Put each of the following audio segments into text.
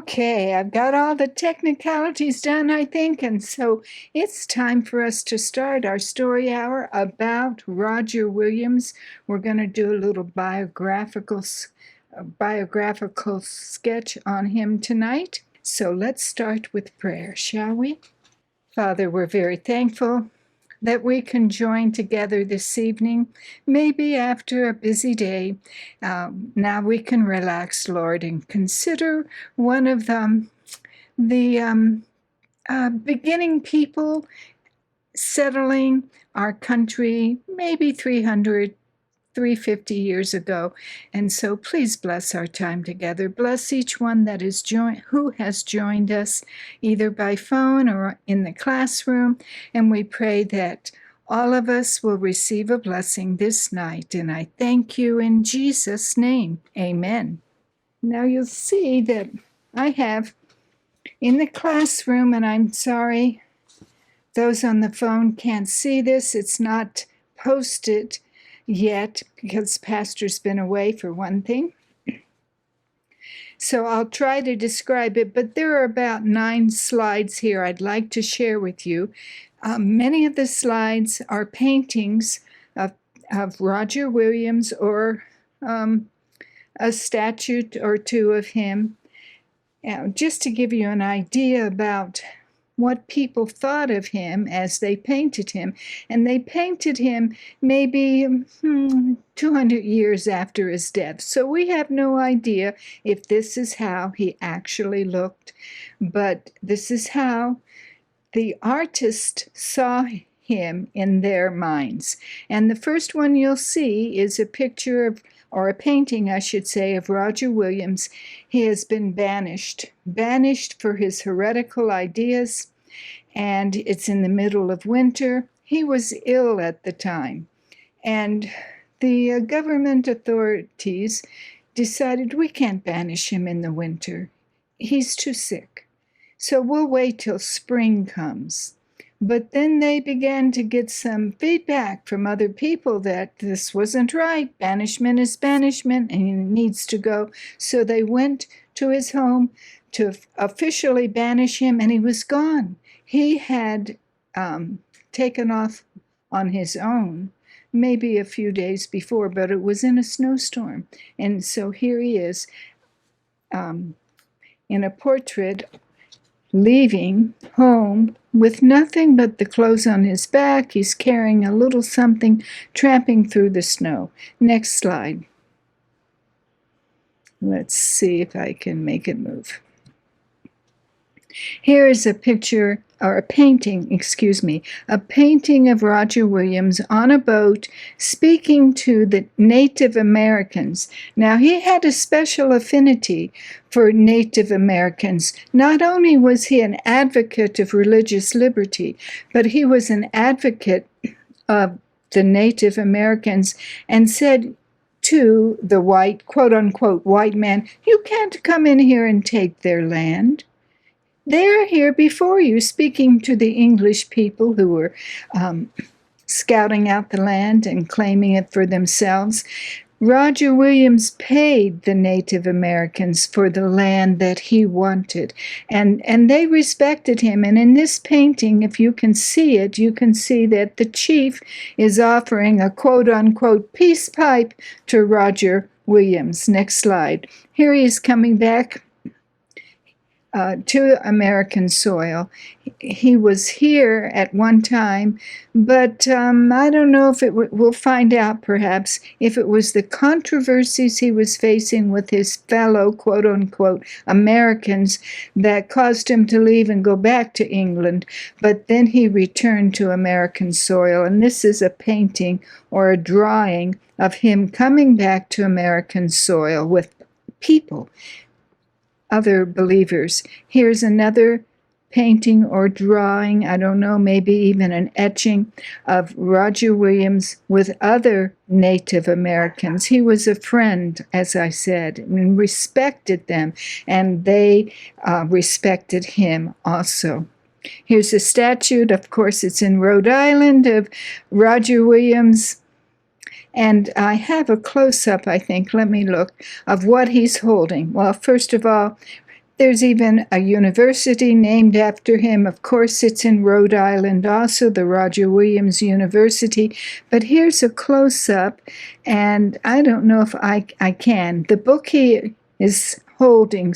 Okay, I've got all the technicalities done, I think, and so it's time for us to start our story hour about Roger Williams. We're going to do a little biographical sketch on him tonight. So let's start with prayer, shall we? Father, we're very thankful that we can join together this evening, maybe after a busy day. Now we can relax, Lord, and consider one of the beginning people settling our country maybe 350 years ago. And so please bless our time together. Bless each one that is who has joined us either by phone or in the classroom. And we pray that all of us will receive a blessing this night. And I thank you in Jesus' name. Amen. Now you'll see that I have in the classroom, and I'm sorry, those on the phone can't see this. It's not posted yet because Pastor's been away for one thing. So I'll try to describe it, but there are about 9 slides here I'd like to share with you. Many of the slides are paintings of Roger Williams or a statue or two of him. Just to give you an idea about what people thought of him as they painted him. And they painted him maybe 200 years after his death. So we have no idea if this is how he actually looked. But this is how the artist saw him in their minds. And the first one you'll see is a picture of, or a painting, I should say, of Roger Williams. He has been banished for his heretical ideas, and it's in the middle of winter. He was ill at the time, and the government authorities decided we can't banish him in the winter. He's too sick. So we'll wait till spring comes. But then they began to get some feedback from other people that this wasn't right. Banishment is banishment, and he needs to go. So they went to his home to officially banish him, and he was gone. He had taken off on his own maybe a few days before, but it was in a snowstorm. And so here he is in a portrait, leaving home with nothing but the clothes on his back. He's carrying a little something, tramping through the snow. Next slide. Let's see if I can make it move. Here is a picture, or a painting of Roger Williams on a boat speaking to the Native Americans. Now, he had a special affinity for Native Americans. Not only was he an advocate of religious liberty, but he was an advocate of the Native Americans and said to the white, quote-unquote, white man, you can't come in here and take their land. They're here before you, speaking to the English people who were scouting out the land and claiming it for themselves. Roger Williams paid the Native Americans for the land that he wanted, and they respected him. And in this painting, if you can see it, you can see that the chief is offering a quote-unquote peace pipe to Roger Williams. Next slide. Here he is coming back to American soil. He was here at one time, but I don't know if we'll find out perhaps if it was the controversies he was facing with his fellow quote-unquote Americans that caused him to leave and go back to England, but then he returned to American soil. And this is a painting or a drawing of him coming back to American soil with people, other believers. Here's another painting or drawing, I don't know, maybe even an etching of Roger Williams with other Native Americans. He was a friend, as I said, and respected them, and they respected him also. Here's a statue, of course it's in Rhode Island, of Roger Williams. And I have a close-up, I think, let me look, of what he's holding. Well, first of all, There's even a university named after him. Of course, it's in Rhode Island also, the Roger Williams University. But here's a close-up, and I don't know if I can. The book he is holding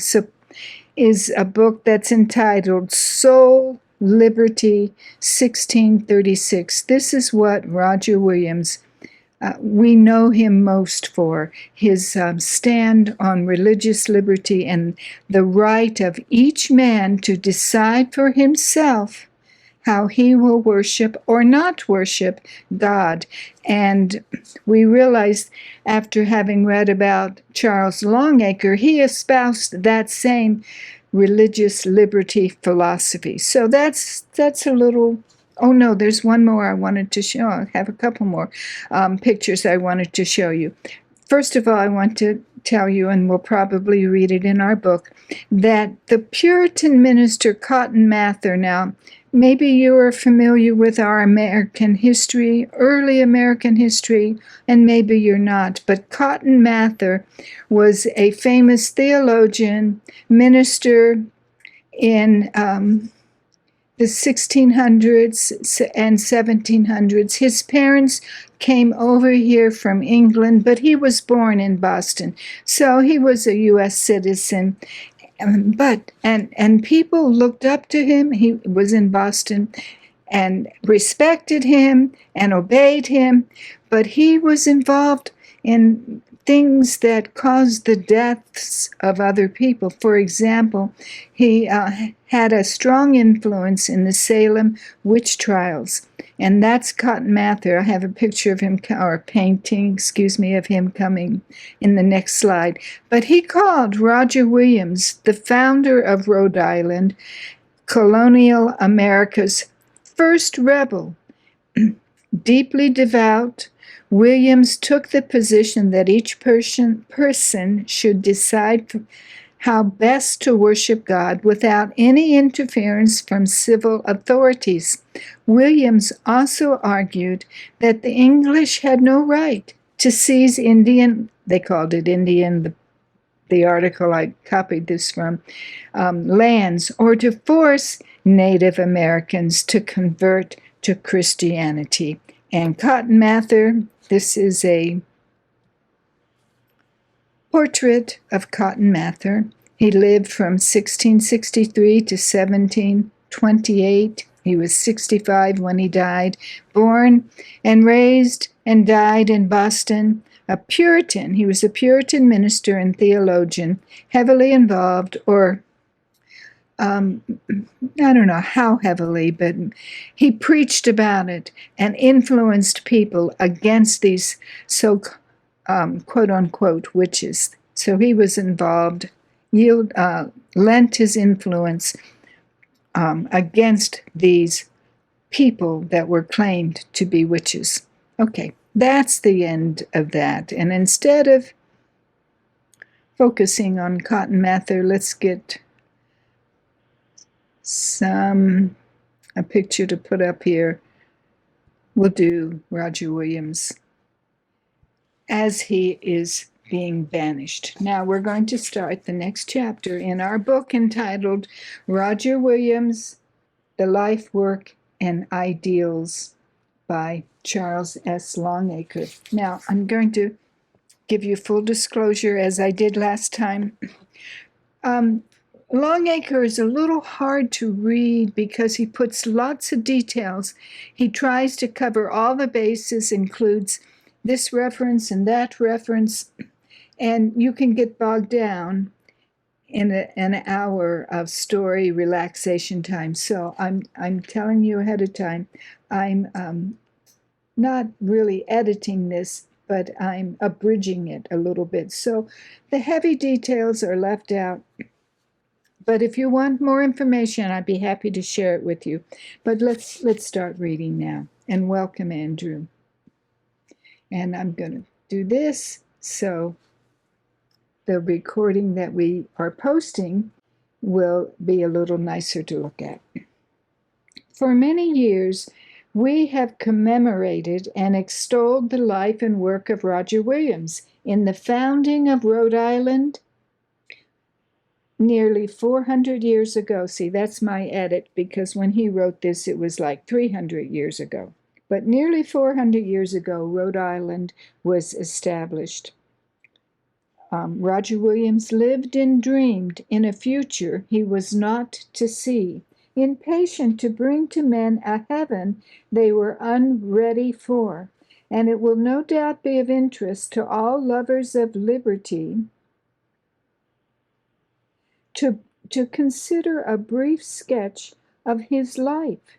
is a book that's entitled Soul, Liberty, 1636. This is what Roger Williams, we know him most for, his stand on religious liberty and the right of each man to decide for himself how he will worship or not worship God. And we realized after having read about Charles Longacre, he espoused that same religious liberty philosophy. So that's a little. Oh no, there's one more I wanted to show. I have a couple more pictures I wanted to show you. First of all, I want to tell you, and we'll probably read it in our book, that the Puritan minister Cotton Mather, now maybe you are familiar with our American history, early American history, and maybe you're not, but Cotton Mather was a famous theologian, minister in the 1600s and 1700s. His parents came over here from England, but he was born in Boston, so he was a U.S. citizen. But people looked up to him. He was in Boston and respected him and obeyed him, but he was involved in things that caused the deaths of other people. For example, he had a strong influence in the Salem witch trials, and that's Cotton Mather. I have a picture of him, or a painting, of him coming in the next slide. But he called Roger Williams, the founder of Rhode Island, colonial America's first rebel. Deeply devout, Williams took the position that each person should decide how best to worship God without any interference from civil authorities. Williams also argued that the English had no right to seize Indian, they called it Indian, the article I copied this from, lands, or to force Native Americans to convert to Christianity. And Cotton Mather, this is a portrait of Cotton Mather. He lived from 1663 to 1728. He was 65 when he died, born and raised and died in Boston. A Puritan, he was a Puritan minister and theologian, heavily involved, or I don't know how heavily, but he preached about it and influenced people against these quote-unquote witches. So he was involved, lent his influence against these people that were claimed to be witches. Okay, that's the end of that. And instead of focusing on Cotton Mather, let's get a picture to put up here. We'll do Roger Williams as he is being banished. Now we're going to start the next chapter in our book entitled Roger Williams, The Life, Work, and Ideals by Charles S. Longacre. Now I'm going to give you full disclosure as I did last time. Longacre is a little hard to read because he puts lots of details. He tries to cover all the bases, includes this reference and that reference, and you can get bogged down in an hour of story relaxation time. So I'm telling you ahead of time, I'm not really editing this, but I'm abridging it a little bit. So the heavy details are left out. But if you want more information, I'd be happy to share it with you. But let's start reading now. And welcome, Andrew. And I'm going to do this so the recording that we are posting will be a little nicer to look at. For many years, we have commemorated and extolled the life and work of Roger Williams in the founding of Rhode Island, nearly 400 years ago. See, that's my edit, because when he wrote this, it was like 300 years ago. But nearly 400 years ago, Rhode Island was established. Roger Williams lived and dreamed in a future he was not to see, impatient to bring to men a heaven they were unready for. And it will no doubt be of interest to all lovers of liberty to consider a brief sketch of his life.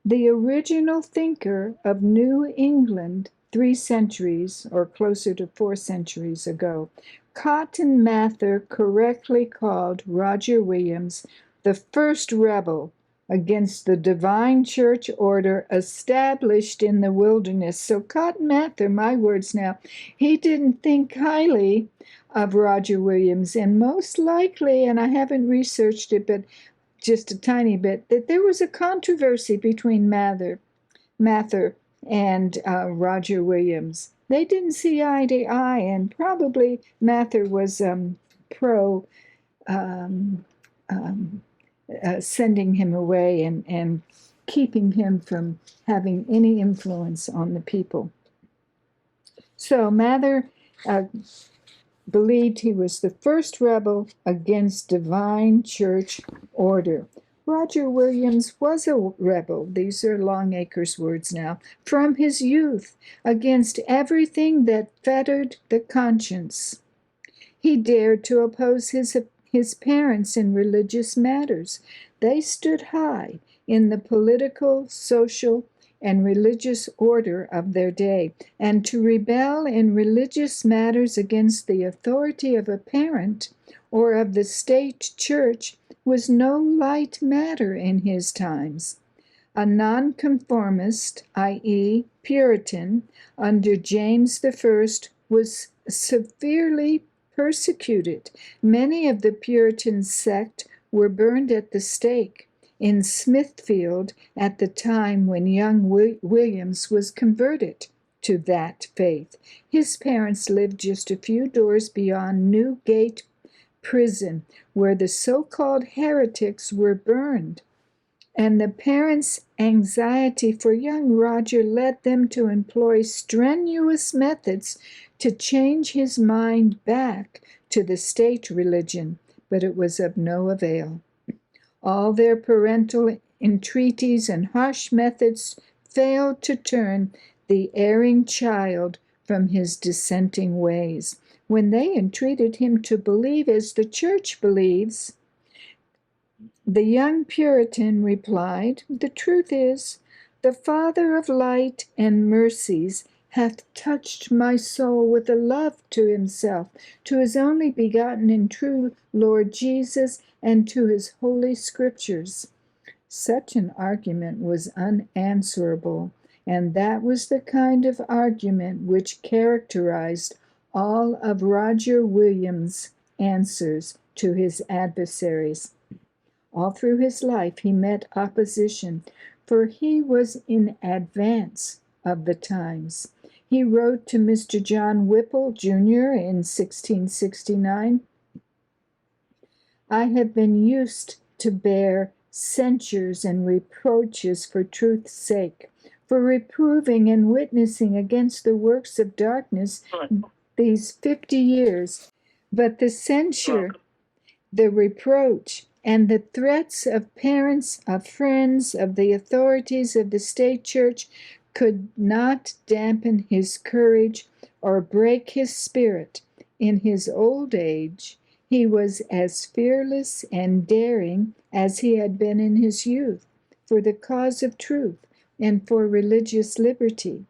The original thinker of New England 3 centuries, or closer to 4 centuries ago, Cotton Mather correctly called Roger Williams the first rebel against the divine church order established in the wilderness. So Cotton Mather, my words now, he didn't think highly of Roger Williams, and most likely, and I haven't researched it, but just a tiny bit, that there was a controversy between Mather and Roger Williams. They didn't see eye to eye, and probably Mather was pro um, um, sending him away and keeping him from having any influence on the people. So Mather believed he was the first rebel against divine church order. Roger Williams was a rebel, these are Longacre's words now, from his youth, against everything that fettered the conscience. He dared to oppose his parents in religious matters. They stood high in the political, social, and religious order of their day, and to rebel in religious matters against the authority of a parent or of the state church was no light matter in his times. A nonconformist, i.e., Puritan, under James I was severely persecuted. Many of the Puritan sect were burned at the stake in Smithfield at the time when young Williams was converted to that faith. His parents lived just a few doors beyond Newgate Prison, where the so-called heretics were burned. And the parents' anxiety for young Roger led them to employ strenuous methods to change his mind back to the state religion, but it was of no avail. All their parental entreaties and harsh methods failed to turn the erring child from his dissenting ways. When they entreated him to believe as the church believes, the young Puritan replied, "The truth is, the Father of light and mercies hath touched my soul with a love to himself, to his only begotten and true Lord Jesus, and to his holy scriptures." Such an argument was unanswerable, and that was the kind of argument which characterized all of Roger Williams' answers to his adversaries. All through his life he met opposition, for he was in advance of the times. He wrote to Mr. John Whipple, Jr. in 1669, "I have been used to bear censures and reproaches for truth's sake, for reproving and witnessing against the works of darkness these 50 years. But the censure, the reproach, and the threats of parents, of friends, of the authorities of the state church could not dampen his courage or break his spirit. In his old age, he was as fearless and daring as he had been in his youth for the cause of truth and for religious liberty.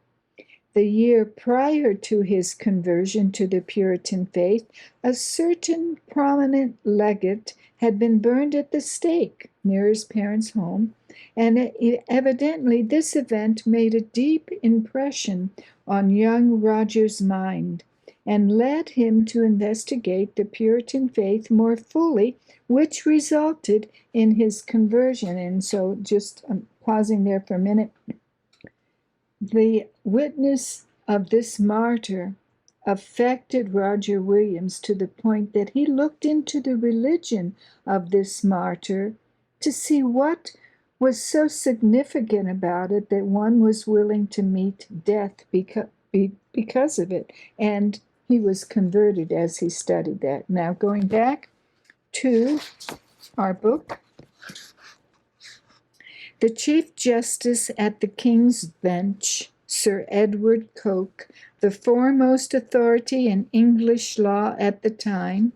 The year prior to his conversion to the Puritan faith, a certain prominent legate had been burned at the stake near his parents' home, and evidently this event made a deep impression on young Roger's mind and led him to investigate the Puritan faith more fully, which resulted in his conversion. And so just pausing there for a minute, the witness of this martyr affected Roger Williams to the point that he looked into the religion of this martyr to see what was so significant about it that one was willing to meet death because of it. And he was converted as he studied that. Now, going back to our book, the Chief Justice at the King's Bench, Sir Edward Coke, the foremost authority in English law at the time,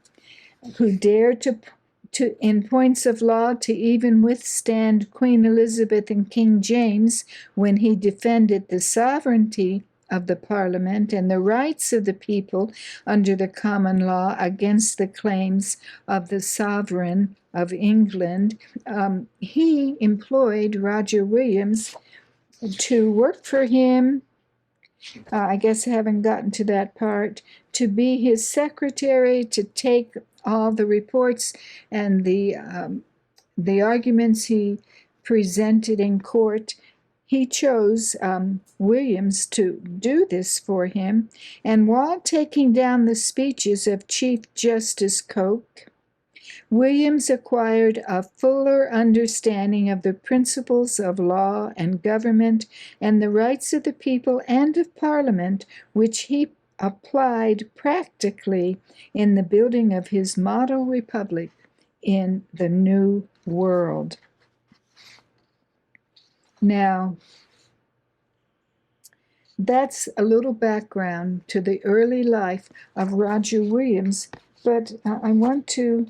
who dared to in points of law to even withstand Queen Elizabeth and King James when he defended the sovereignty of the Parliament and the rights of the people under the common law against the claims of the sovereign of England. He employed Roger Williams to work for him. I guess I haven't gotten to that part, to be his secretary, to take all the reports and the arguments he presented in court. He chose Williams to do this for him, and while taking down the speeches of Chief Justice Coke, Williams acquired a fuller understanding of the principles of law and government and the rights of the people and of Parliament, which he applied practically in the building of his model republic in the New World. Now, that's a little background to the early life of Roger Williams, but I want to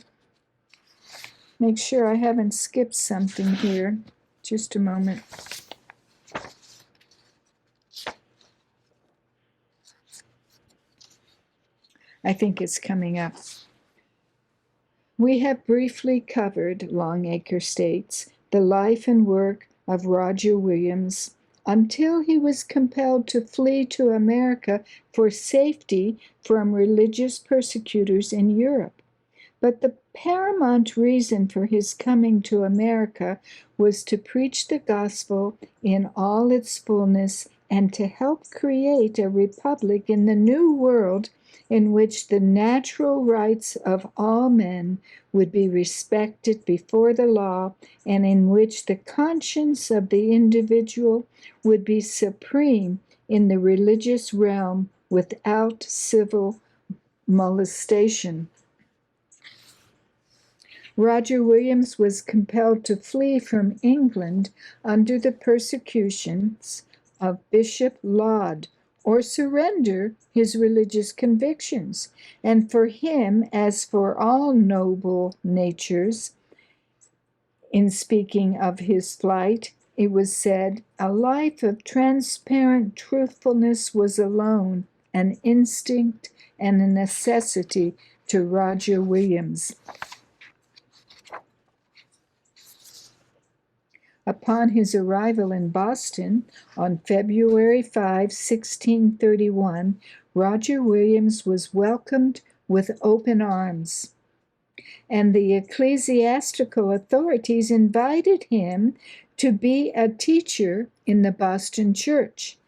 make sure I haven't skipped something here. Just a moment. I think it's coming up. We have briefly covered, Longacre states, the life and work of Roger Williams until he was compelled to flee to America for safety from religious persecutors in Europe. But the paramount reason for his coming to America was to preach the gospel in all its fullness and to help create a republic in the New World in which the natural rights of all men would be respected before the law and in which the conscience of the individual would be supreme in the religious realm without civil molestation. Roger Williams was compelled to flee from England under the persecutions of Bishop Laud, or surrender his religious convictions. And for him, as for all noble natures, in speaking of his flight, it was said, a life of transparent truthfulness was alone an instinct and a necessity to Roger Williams. Upon his arrival in Boston on February 5, 1631, Roger Williams was welcomed with open arms, and the ecclesiastical authorities invited him to be a teacher in the Boston church.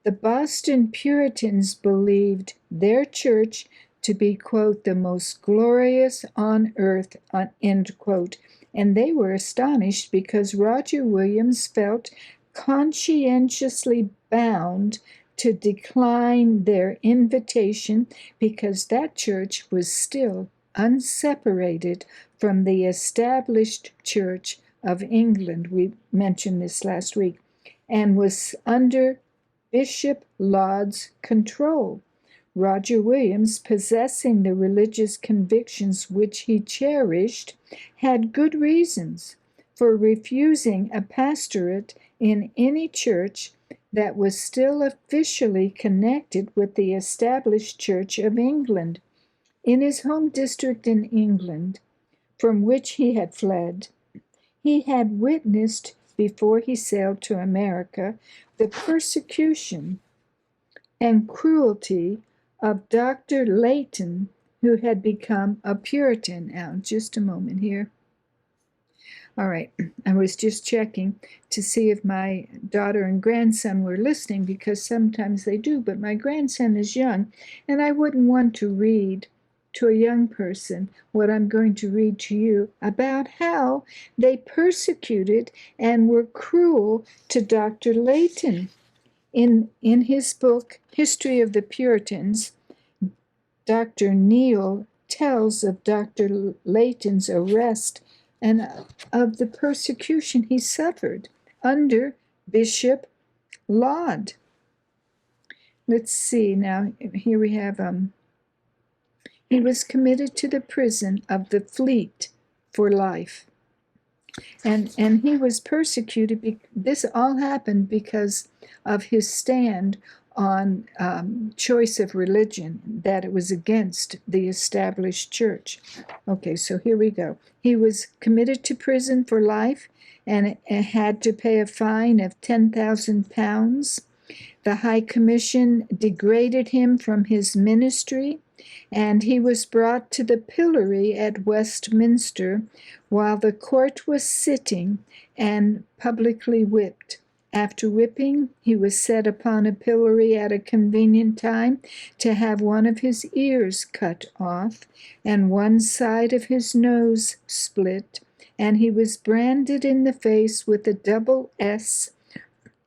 The Boston Puritans believed their church to be, quote, the most glorious on earth, end quote, and they were astonished because Roger Williams felt conscientiously bound to decline their invitation because that church was still unseparated from the established Church of England. We mentioned this last week, and was under Bishop Laud's control. Roger Williams, possessing the religious convictions which he cherished, had good reasons for refusing a pastorate in any church that was still officially connected with the established Church of England. In his home district in England, from which he had fled, he had witnessed, before he sailed to America, the persecution and cruelty of Dr. Layton, who had become a Puritan. Now, just a moment here. All right. I was just checking to see if my daughter and grandson were listening, because sometimes they do, but my grandson is young, and I wouldn't want to read to a young person what I'm going to read to you about how they persecuted and were cruel to Dr. Layton. In his book, History of the Puritans, Dr. Neal tells of Dr. Layton's arrest and of the persecution he suffered under Bishop Laud. Let's see now. Here we have he was committed to the prison of the Fleet for life, and he was persecuted. This all happened because of his stand on choice of religion, that it was against the established church. Okay, so here we go. He was committed to prison for life and had to pay a fine of £10,000. The High Commission degraded him from his ministry, and he was brought to the pillory at Westminster while the court was sitting and publicly whipped. After whipping, he was set upon a pillory at a convenient time to have one of his ears cut off and one side of his nose split, and he was branded in the face with a double S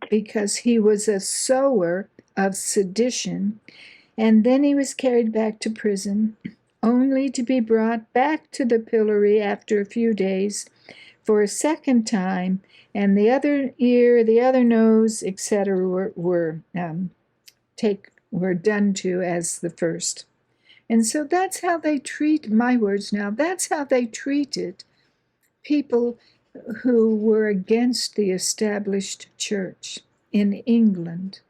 because he was a sower of sedition. And then he was carried back to prison, only to be brought back to the pillory after a few days for a second time, and the other ear, the other nose, etc., were done to as the first. And so that's how they treat, my words now, that's how they treated people who were against the established church in England.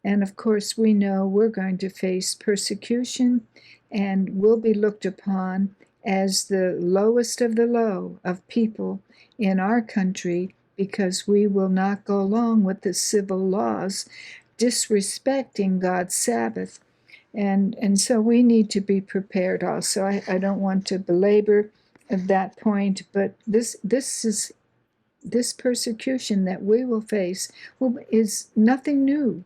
And of course, we know we're going to face persecution and will be looked upon as the lowest of the low of people in our country, because we will not go along with the civil laws disrespecting God's Sabbath. And so we need to be prepared also. I don't want to belabor that point, but this persecution that we will face is nothing new,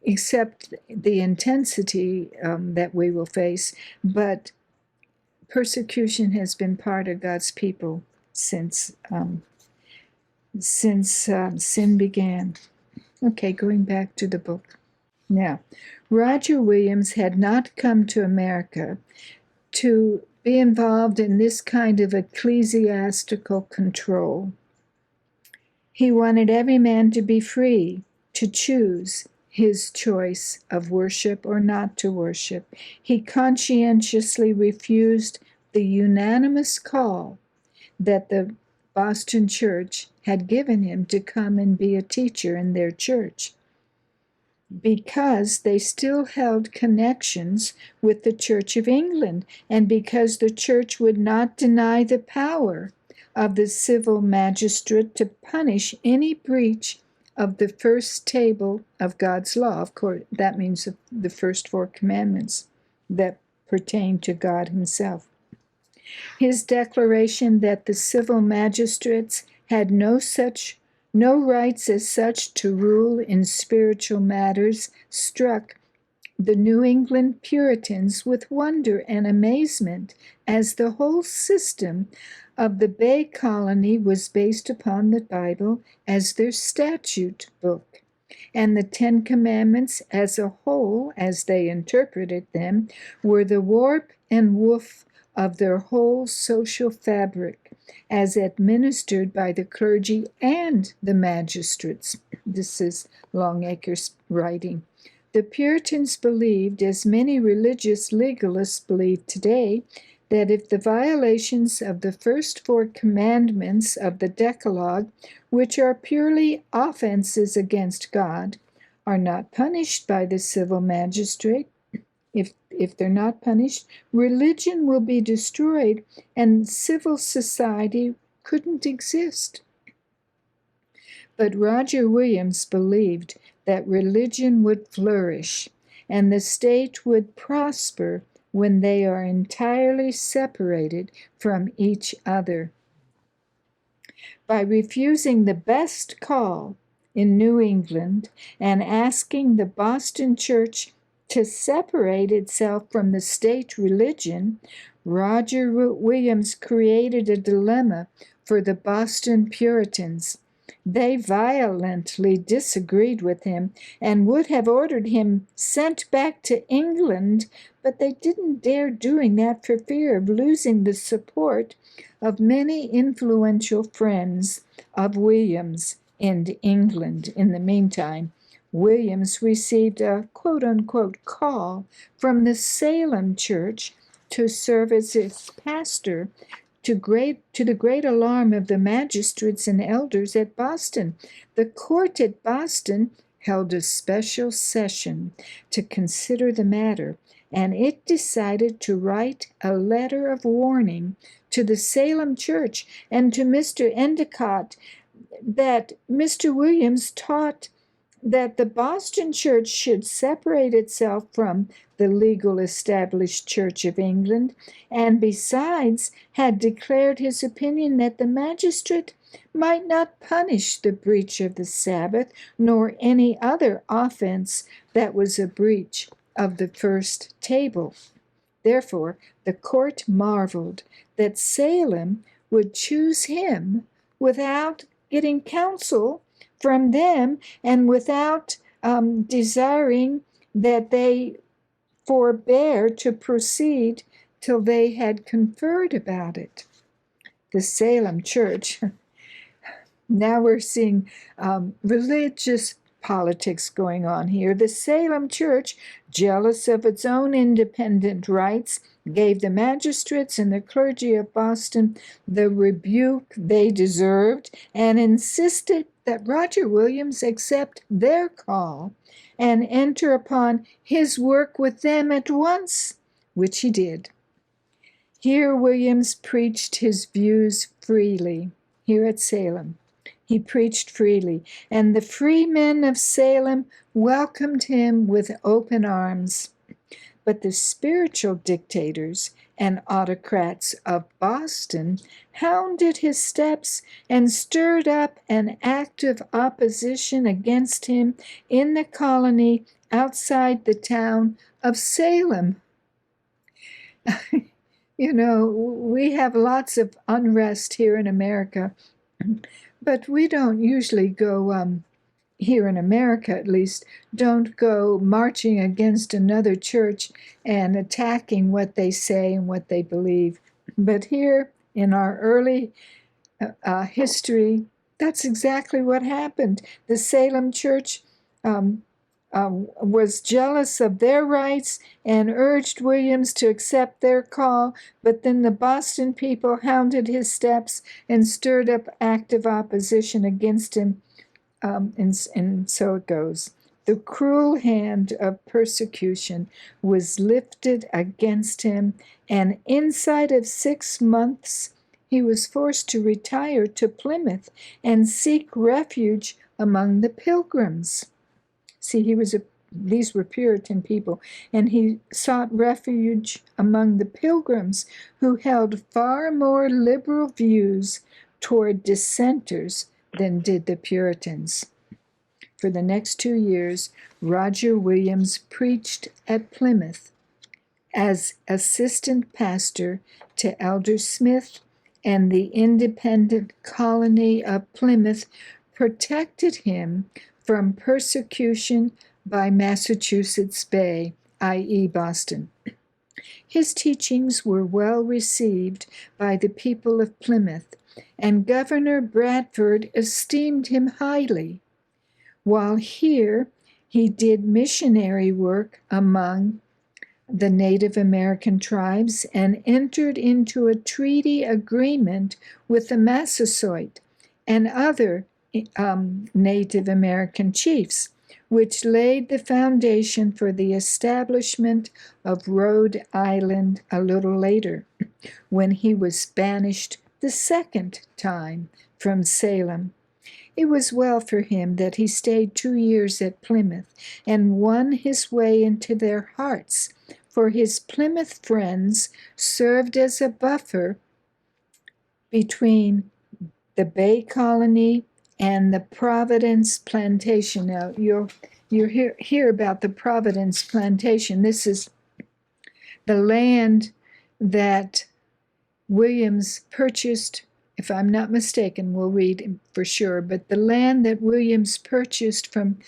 except the intensity that we will face. But persecution has been part of God's people since sin began. Okay, going back to the book. Now, Roger Williams had not come to America to be involved in this kind of ecclesiastical control. He wanted every man to be free to choose his choice of worship or not to worship. He conscientiously refused the unanimous call that the Boston church had given him to come and be a teacher in their church, because they still held connections with the Church of England, and because the church would not deny the power of the civil magistrate to punish any breach of the first table of God's law. Of course, that means the first 4 commandments that pertain to God himself. His declaration that the civil magistrates had no rights as such to rule in spiritual matters struck the New England Puritans with wonder and amazement, as the whole system of the Bay Colony was based upon the Bible as their statute book, and the 10 Commandments as a whole, as they interpreted them, were the warp and woof of their whole social fabric, as administered by the clergy and the magistrates. This is Longacre's writing. The Puritans believed, as many religious legalists believe today, that if the violations of the first 4 commandments of the Decalogue, which are purely offenses against God, are not punished by the civil magistrate, if they're not punished, religion will be destroyed and civil society couldn't exist. But Roger Williams believed that religion would flourish and the state would prosper when they are entirely separated from each other. by refusing the best call in New England and asking the Boston church to separate itself from the state religion, Roger Williams created a dilemma for the Boston Puritans. They violently disagreed with him and would have ordered him sent back to England, but they didn't dare doing that for fear of losing the support of many influential friends of Williams in England. In the meantime, Williams received a quote-unquote call from the Salem Church to serve as its pastor, to the great alarm of the magistrates and elders at Boston. The court at Boston held a special session to consider the matter, and it decided to write a letter of warning to the Salem Church and to Mr. Endicott that Mr. Williams taught that the Boston Church should separate itself from the legal established Church of England, and besides had declared his opinion that the magistrate might not punish the breach of the Sabbath, nor any other offense that was a breach of the first table. Therefore, the court marveled that Salem would choose him without getting counsel from them and without desiring that they forbear to proceed till they had conferred about it. The Salem Church, now we're seeing religious politics going on here. The Salem Church, jealous of its own independent rights, gave the magistrates and the clergy of Boston the rebuke they deserved and insisted that Roger Williams accept their call and enter upon his work with them at once, which he did. Here Williams preached his views freely, here at Salem. He preached freely, and the free men of Salem welcomed him with open arms. But the spiritual dictators and autocrats of Boston hounded his steps and stirred up an active opposition against him in the colony outside the town of Salem. You know, we have lots of unrest here in America, but we don't usually go here in America at least, don't go marching against another church and attacking what they say and what they believe. But here in our early history, that's exactly what happened. The Salem Church was jealous of their rights and urged Williams to accept their call, but then the Boston people hounded his steps and stirred up active opposition against him. And so it goes. The cruel hand of persecution was lifted against him, and inside of 6 months, he was forced to retire to Plymouth and seek refuge among the Pilgrims. See, these were Puritan people, and he sought refuge among the Pilgrims, who held far more liberal views toward dissenters than did the Puritans. For the next 2 years, Roger Williams preached at Plymouth as assistant pastor to Elder Smith, and the independent colony of Plymouth protected him from persecution by Massachusetts Bay, i.e. Boston. His teachings were well received by the people of Plymouth, and Governor Bradford esteemed him highly. While here, he did missionary work among the Native American tribes and entered into a treaty agreement with the Massasoit and other Native American chiefs, which laid the foundation for the establishment of Rhode Island a little later, when he was banished the second time from Salem. It was well for him that he stayed 2 years at Plymouth and won his way into their hearts, for his Plymouth friends served as a buffer between the Bay Colony, and the Providence Plantation. Now, you'll hear about the Providence Plantation. This is the land that Williams purchased, if I'm not mistaken, we'll read for sure, but the land that Williams purchased from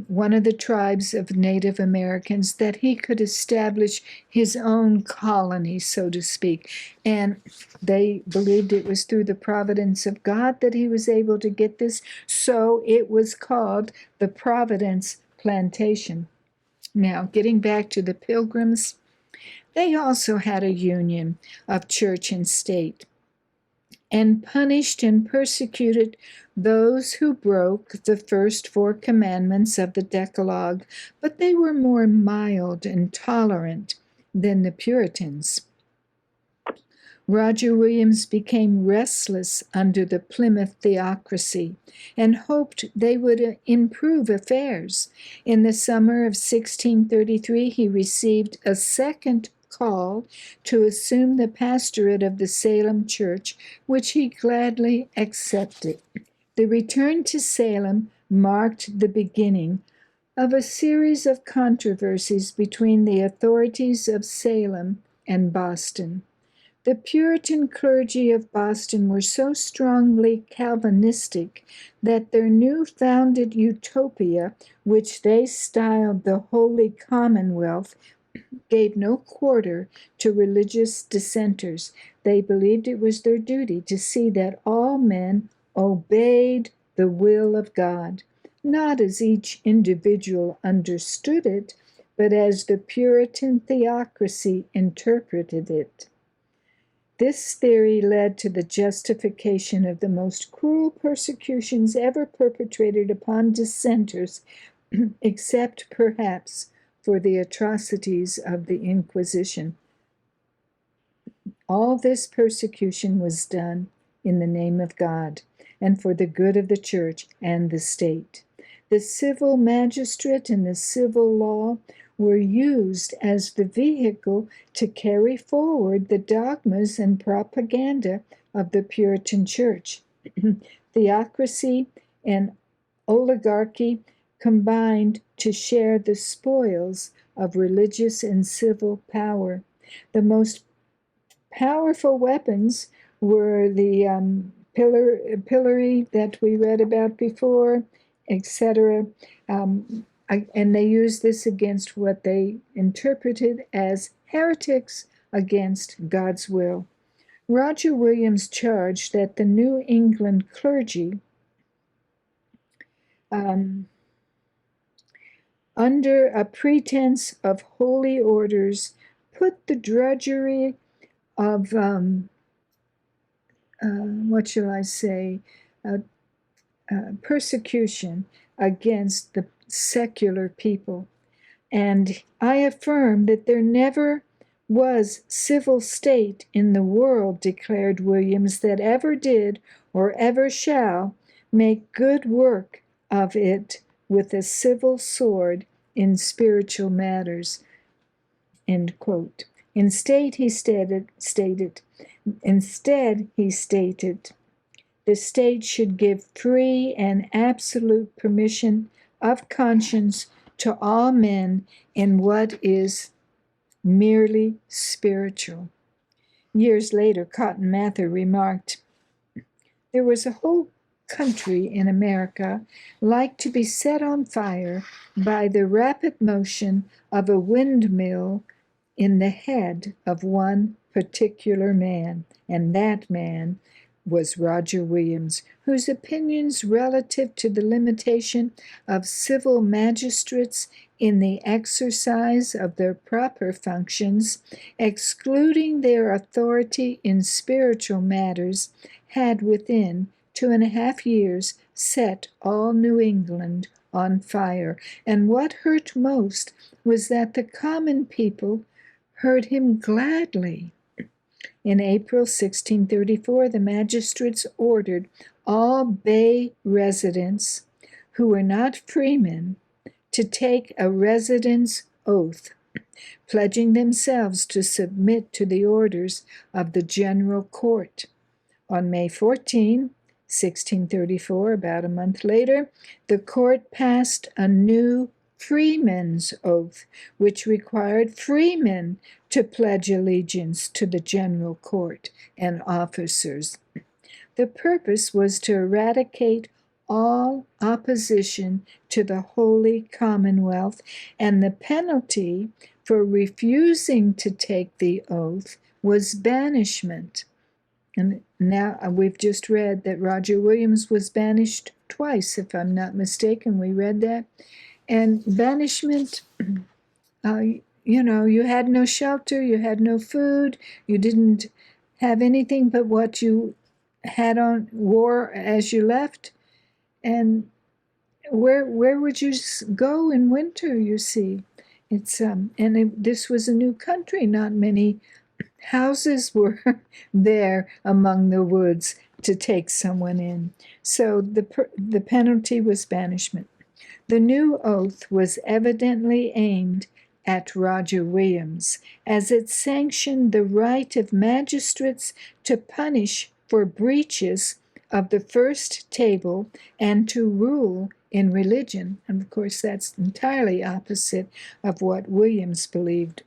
one of the tribes of Native Americans, that he could establish his own colony, so to speak. And they believed it was through the providence of God that he was able to get this. So it was called the Providence Plantation. Now, getting back to the Pilgrims, they also had a union of church and state, and punished and persecuted those who broke the first 4 commandments of the Decalogue, but they were more mild and tolerant than the Puritans. Roger Williams became restless under the Plymouth theocracy and hoped they would improve affairs. In the summer of 1633, he received a second call to assume the pastorate of the Salem Church, which he gladly accepted. The return to Salem marked the beginning of a series of controversies between the authorities of Salem and Boston. The Puritan clergy of Boston were so strongly Calvinistic that their new-founded utopia, which they styled the Holy Commonwealth, gave no quarter to religious dissenters. They believed it was their duty to see that all men obeyed the will of God, not as each individual understood it, but as the Puritan theocracy interpreted it. This theory led to the justification of the most cruel persecutions ever perpetrated upon dissenters, except perhaps for the atrocities of the Inquisition. All this persecution was done in the name of God and for the good of the church and the state. The civil magistrate and the civil law were used as the vehicle to carry forward the dogmas and propaganda of the Puritan Church. Theocracy and oligarchy combined to share the spoils of religious and civil power. The most powerful weapons were the pillory that we read about before, etc. And they used this against what they interpreted as heretics against God's will. Roger Williams charged that the New England clergy, under a pretense of holy orders, put the drudgery of, persecution against the secular people. And I affirm that there never was civil state in the world, declared Williams, that ever did or ever shall make good work of it with a civil sword in spiritual matters. End quote. Instead, he stated, the state should give free and absolute permission of conscience to all men in what is merely spiritual. Years later, Cotton Mather remarked, there was a whole country in America like to be set on fire by the rapid motion of a windmill in the head of one particular man, and that man was Roger Williams, whose opinions relative to the limitation of civil magistrates in the exercise of their proper functions, excluding their authority in spiritual matters, had within 2.5 years set all New England on fire. And what hurt most was that the common people heard him gladly. In April 1634, the magistrates ordered all Bay residents who were not freemen to take a residence oath, pledging themselves to submit to the orders of the General Court. On May 14, 1634, about a month later, the court passed a new freemen's oath, which required freemen to pledge allegiance to the general court and officers. The purpose was to eradicate all opposition to the Holy Commonwealth, and the penalty for refusing to take the oath was banishment. And now we've just read that Roger Williams was banished twice, if I'm not mistaken. We read that. And banishment, you had no shelter, you had no food, you didn't have anything but what you wore as you left. And where would you go in winter, you see? This was a new country. Not many houses were there among the woods to take someone in. So the penalty was banishment. The new oath was evidently aimed at Roger Williams, as it sanctioned the right of magistrates to punish for breaches of the first table and to rule in religion. And of course, that's entirely opposite of what Williams believed.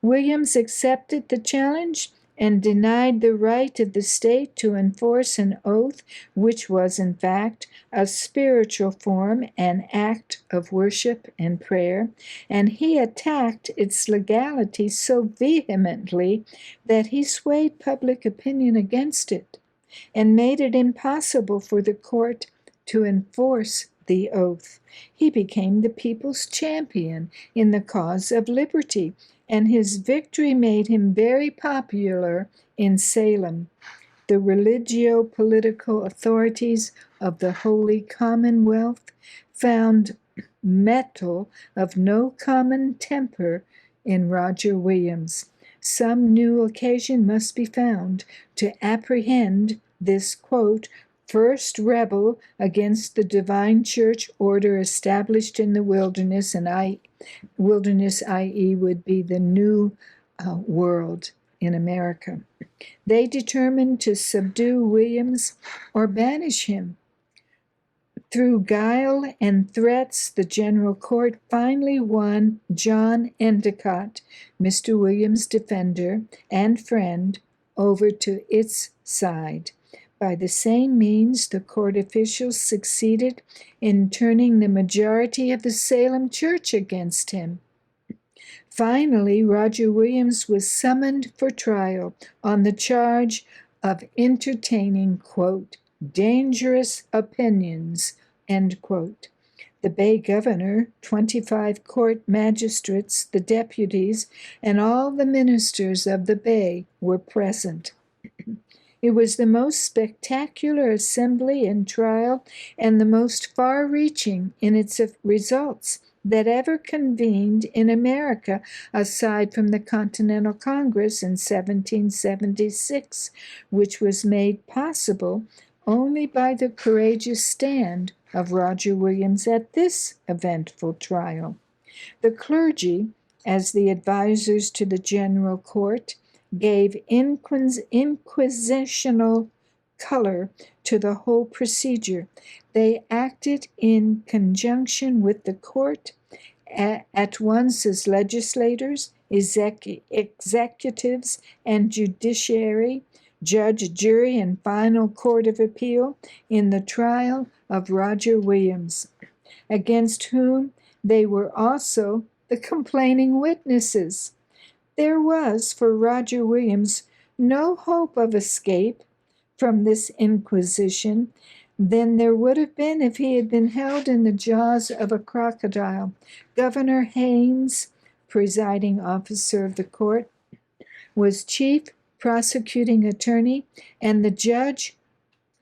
Williams accepted the challenge and denied the right of the state to enforce an oath, which was, in fact, a spiritual form, an act of worship and prayer, and he attacked its legality so vehemently that he swayed public opinion against it and made it impossible for the court to enforce the oath. He became the people's champion in the cause of liberty, and his victory made him very popular in Salem. The religio-political authorities of the Holy Commonwealth found metal of no common temper in Roger Williams. Some new occasion must be found to apprehend this, quote, first rebel against the divine church order established in the wilderness, and wilderness, i.e., would be the new world in America. They determined to subdue Williams or banish him. Through guile and threats, the general court finally won John Endicott, Mr. Williams' defender and friend, over to its side. By the same means, the court officials succeeded in turning the majority of the Salem church against him. Finally, Roger Williams was summoned for trial on the charge of entertaining, quote, dangerous opinions, end quote. The Bay governor, 25 court magistrates, the deputies, and all the ministers of the Bay were present. It was the most spectacular assembly and trial and the most far-reaching in its results that ever convened in America, aside from the Continental Congress in 1776, which was made possible only by the courageous stand of Roger Williams at this eventful trial. The clergy, as the advisors to the general court, gave inquisitional color to the whole procedure. They acted in conjunction with the court at once as legislators, executives, and judiciary, judge, jury, and final court of appeal in the trial of Roger Williams, against whom they were also the complaining witnesses. There was, for Roger Williams, no hope of escape from this inquisition than there would have been if he had been held in the jaws of a crocodile. Governor Haynes, presiding officer of the court, was chief prosecuting attorney and the judge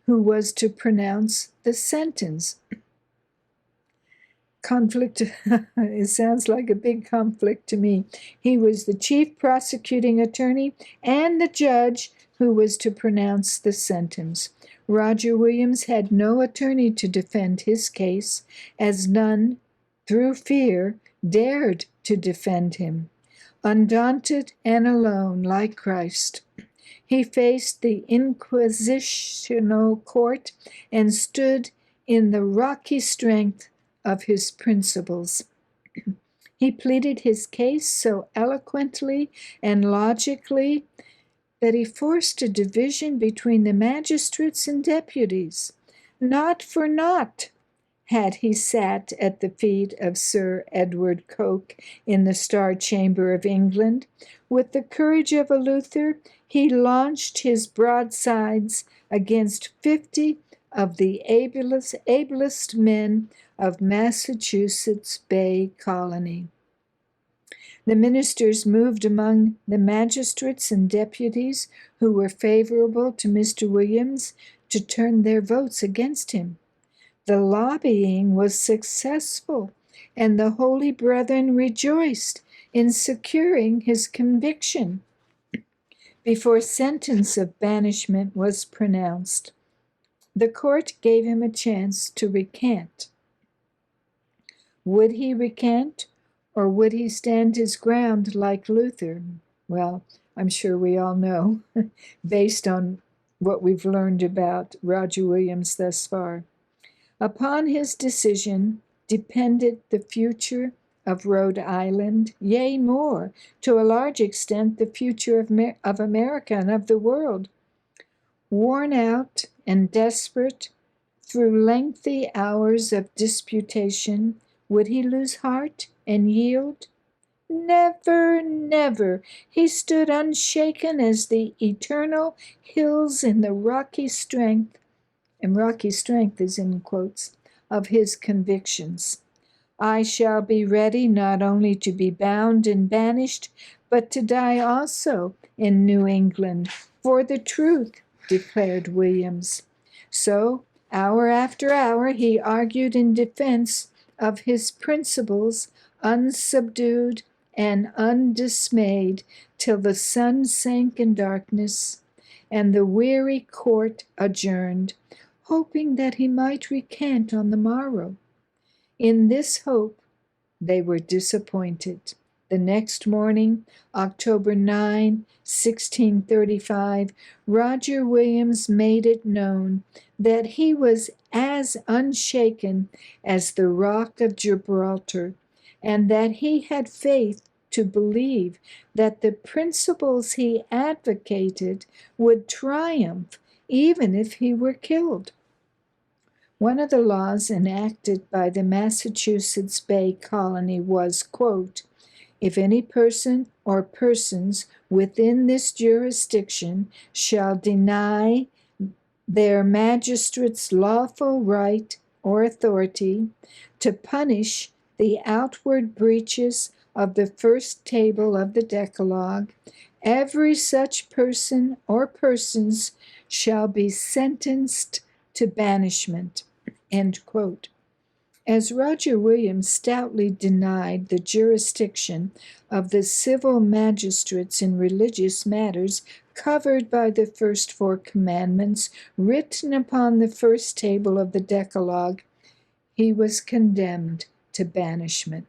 who was to pronounce the sentence. Conflict, it sounds like a big conflict to me. He was the chief prosecuting attorney and the judge who was to pronounce the sentence. Roger Williams had no attorney to defend his case, as none, through fear, dared to defend him. Undaunted and alone, like Christ, He faced the inquisitional court and stood in the rocky strength of his principles. He pleaded his case so eloquently and logically that he forced a division between the magistrates and deputies. Not for naught had he sat at the feet of Sir Edward Coke in the Star Chamber of England. With the courage of a Luther, he launched his broadsides against 50 of the ablest men of Massachusetts Bay Colony. The ministers moved among the magistrates and deputies who were favorable to Mr. Williams to turn their votes against him. The lobbying was successful, and the holy brethren rejoiced in securing his conviction. Before sentence of banishment was pronounced, the court gave him a chance to recant. Would he recant, or would he stand his ground like Luther? Well, I'm sure we all know, based on what we've learned about Roger Williams thus far. Upon his decision depended the future of Rhode Island, yea, more, to a large extent, the future of America and of the world. Worn out and desperate through lengthy hours of disputation, would he lose heart and yield? Never, never. He stood unshaken as the eternal hills in the rocky strength, and rocky strength is in quotes, of his convictions. I shall be ready not only to be bound and banished, but to die also in New England for the truth, declared Williams. So, hour after hour, he argued in defense of his principles, unsubdued and undismayed, till the sun sank in darkness and the weary court adjourned, hoping that he might recant on the morrow. In this hope, they were disappointed. The next morning, October 9, 1635, Roger Williams made it known that he was as unshaken as the rock of Gibraltar, and that he had faith to believe that the principles he advocated would triumph even if he were killed. One of the laws enacted by the Massachusetts Bay Colony was, quote, if any person or persons within this jurisdiction shall deny their magistrate's lawful right or authority to punish the outward breaches of the first table of the Decalogue, every such person or persons shall be sentenced to banishment. End quote. As Roger Williams stoutly denied the jurisdiction of the civil magistrates in religious matters covered by the first 4 commandments written upon the first table of the Decalogue, he was condemned to banishment.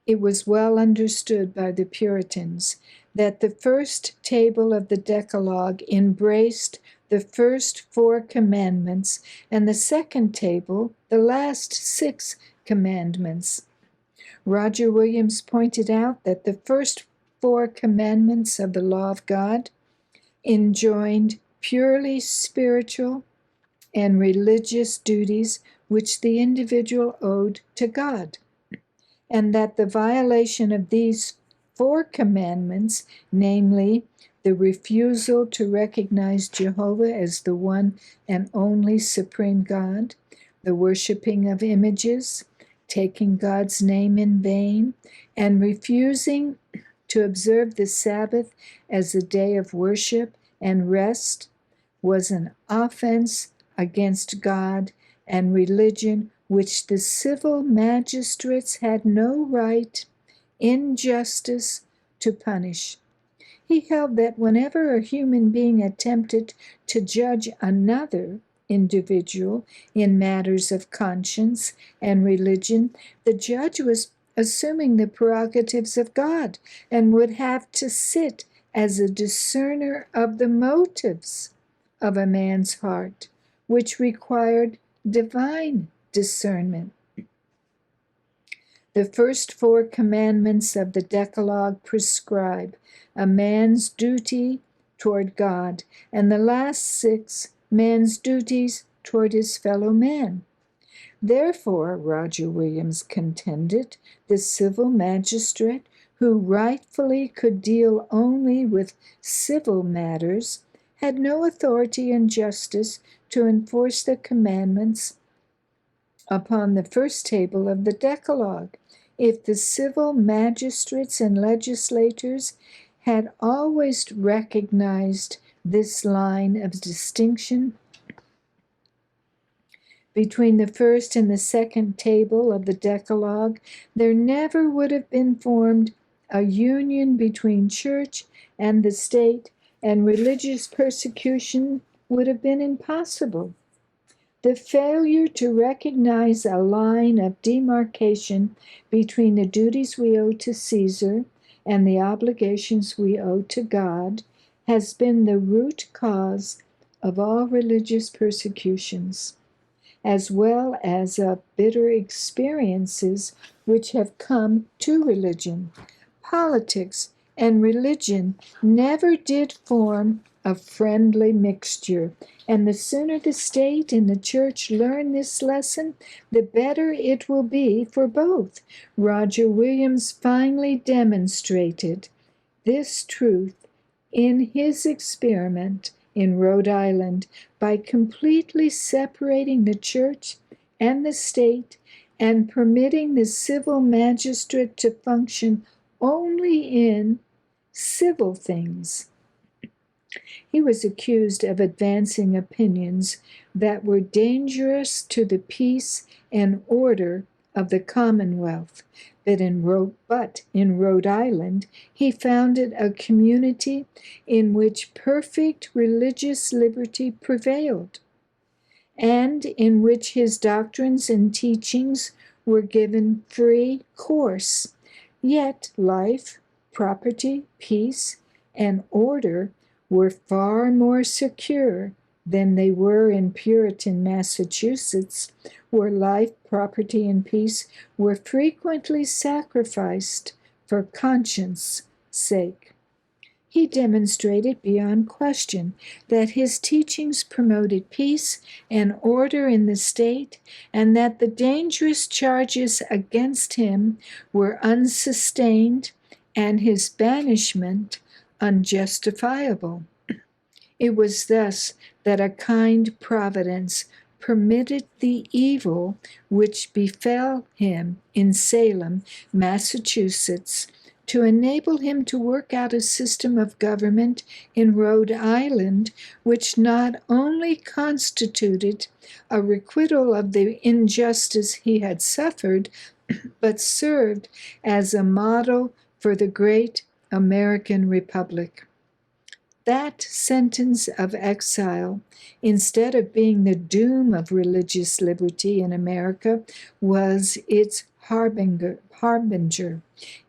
It was well understood by the Puritans that the first table of the Decalogue embraced the first 4 commandments, and the second table, the last 6 commandments. Roger Williams pointed out that the first 4 commandments of the law of God enjoined purely spiritual and religious duties which the individual owed to God, and that the violation of these 4 commandments, namely the refusal to recognize Jehovah as the one and only supreme God, the worshiping of images, taking God's name in vain, and refusing to observe the Sabbath as a day of worship and rest, was an offense against God and religion which the civil magistrates had no right in justice to punish. He held that whenever a human being attempted to judge another individual in matters of conscience and religion, the judge was assuming the prerogatives of God and would have to sit as a discerner of the motives of a man's heart, which required divine discernment. The first 4 commandments of the Decalogue prescribe a man's duty toward God, and the last 6, man's duties toward his fellow man. Therefore, Roger Williams contended, the civil magistrate, who rightfully could deal only with civil matters, had no authority in justice to enforce the commandments upon the first table of the Decalogue. If the civil magistrates and legislators had always recognized this line of distinction between the first and the second table of the Decalogue, there never would have been formed a union between church and the state, and religious persecution would have been impossible. The failure to recognize a line of demarcation between the duties we owe to Caesar and the obligations we owe to God has been the root cause of all religious persecutions, as well as of bitter experiences which have come to religion. Politics and religion never did form a friendly mixture, and the sooner the state and the church learn this lesson, the better it will be for both. Roger Williams finally demonstrated this truth in his experiment in Rhode Island by completely separating the church and the state and permitting the civil magistrate to function only in civil things. He was accused of advancing opinions that were dangerous to the peace and order of the Commonwealth. But in Rhode Island, he founded a community in which perfect religious liberty prevailed, and in which his doctrines and teachings were given free course. Yet life, property, peace, and order were far more secure than they were in Puritan Massachusetts, where life, property, and peace were frequently sacrificed for conscience' sake. He demonstrated beyond question that his teachings promoted peace and order in the state, and that the dangerous charges against him were unsustained and his banishment unjustifiable. It was thus that a kind providence permitted the evil which befell him in Salem, Massachusetts, to enable him to work out a system of government in Rhode Island which not only constituted a requital of the injustice he had suffered, but served as a model for the great American Republic. That sentence of exile, instead of being the doom of religious liberty in America, was its harbinger.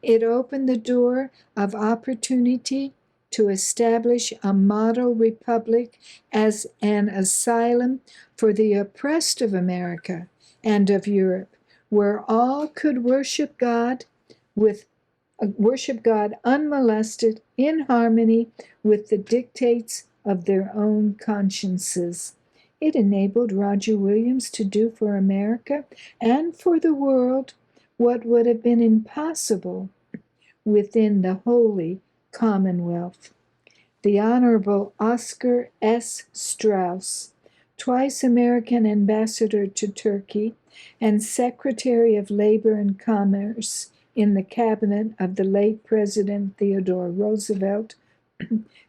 It opened the door of opportunity to establish a model republic as an asylum for the oppressed of America and of Europe, where all could worship God unmolested, in harmony with the dictates of their own consciences. It enabled Roger Williams to do for America and for the world what would have been impossible within the Holy Commonwealth. The Honorable Oscar S. Strauss, twice American ambassador to Turkey and Secretary of Labor and Commerce in the cabinet of the late President Theodore Roosevelt,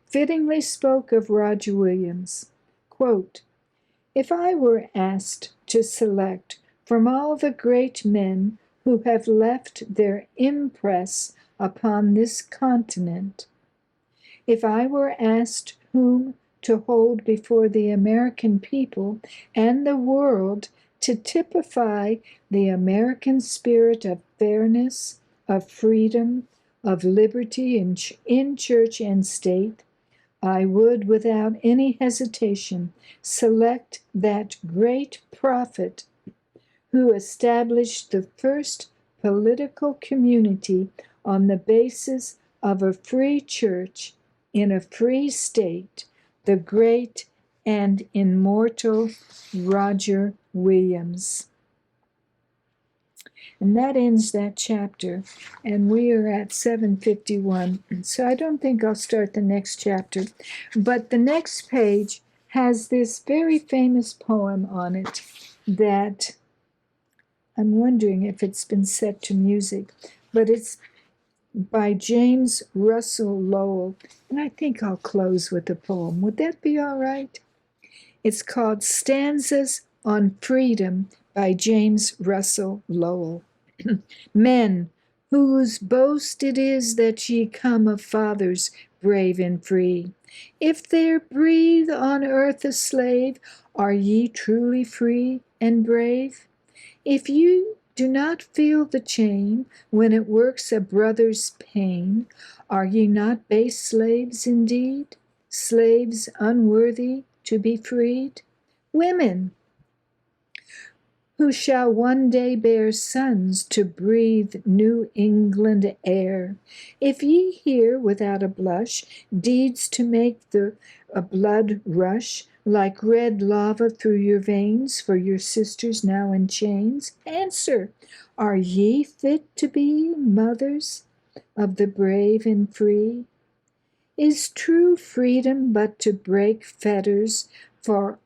fittingly spoke of Roger Williams, quote, "If I were asked to select from all the great men who have left their impress upon this continent, if I were asked whom to hold before the American people and the world to typify the American spirit of fairness, of freedom, of liberty in church and state, I would, without any hesitation, select that great prophet who established the first political community on the basis of a free church in a free state, the great and immortal Roger Williams. And that ends that chapter, and we are at 751. So I don't think I'll start the next chapter. But the next page has this very famous poem on it that I'm wondering if it's been set to music, but it's by James Russell Lowell. And I think I'll close with the poem. Would that be all right? It's called Stanzas on Freedom by James Russell Lowell. Men, whose boast it is that ye come of fathers brave and free, if there breathe on earth a slave, are ye truly free and brave? If you do not feel the chain when it works a brother's pain, are ye not base slaves indeed, slaves unworthy to be freed? Women, who shall one day bear sons to breathe New England air, if ye hear without a blush deeds to make the blood rush like red lava through your veins for your sisters now in chains, answer, are ye fit to be mothers of the brave and free? Is true freedom but to break fetters for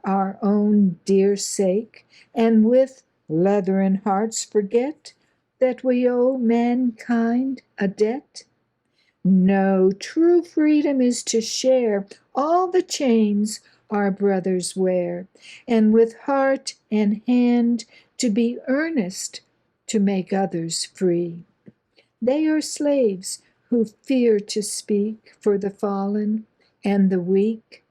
our own dear sake, and with leathern hearts forget that we owe mankind a debt? No, true freedom is to share all the chains our brothers wear, and with heart and hand to be earnest to make others free. They are slaves who fear to speak for the fallen and the weak.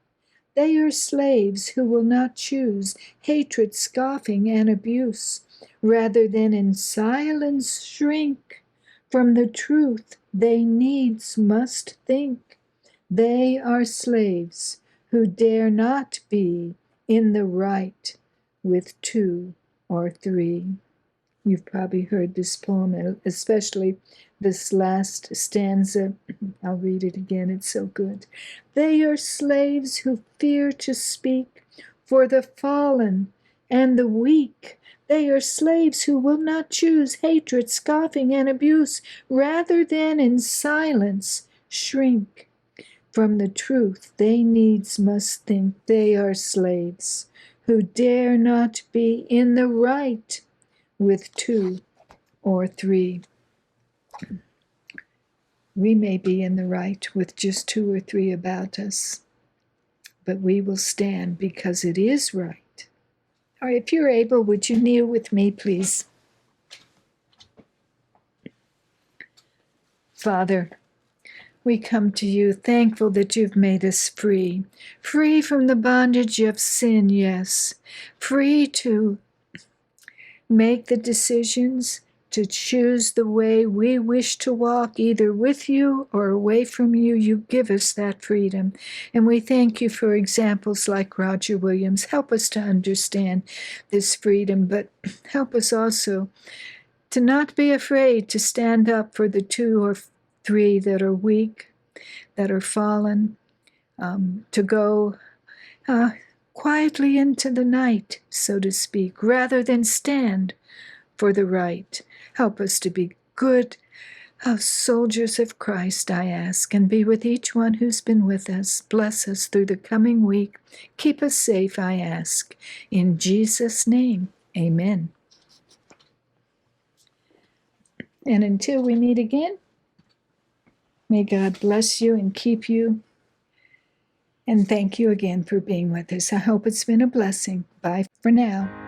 They are slaves who will not choose hatred, scoffing, and abuse, rather than in silence shrink from the truth they needs must think. They are slaves who dare not be in the right with two or three. You've probably heard this poem, especially this last stanza. I'll read it again, it's so good. They are slaves who fear to speak for the fallen and the weak. They are slaves who will not choose hatred, scoffing, and abuse, rather than in silence shrink from the truth they needs must think. They are slaves who dare not be in the right with two or three. We may be in the right with just two or three about us, but we will stand because it is right. All right, if you're able, would you kneel with me, please? Father, we come to you thankful that you've made us free, free from the bondage of sin, yes, free to make the decisions, to choose the way we wish to walk, either with you or away from you. You give us that freedom. And we thank you for examples like Roger Williams. Help us to understand this freedom, but help us also to not be afraid to stand up for the two or three that are weak, that are fallen, to go quietly into the night, so to speak, rather than stand for the right. Help us to be good soldiers of Christ, I ask, and be with each one who's been with us. Bless us through the coming week. Keep us safe, I ask. In Jesus' name, amen. And until we meet again, may God bless you and keep you. And thank you again for being with us. I hope it's been a blessing. Bye for now.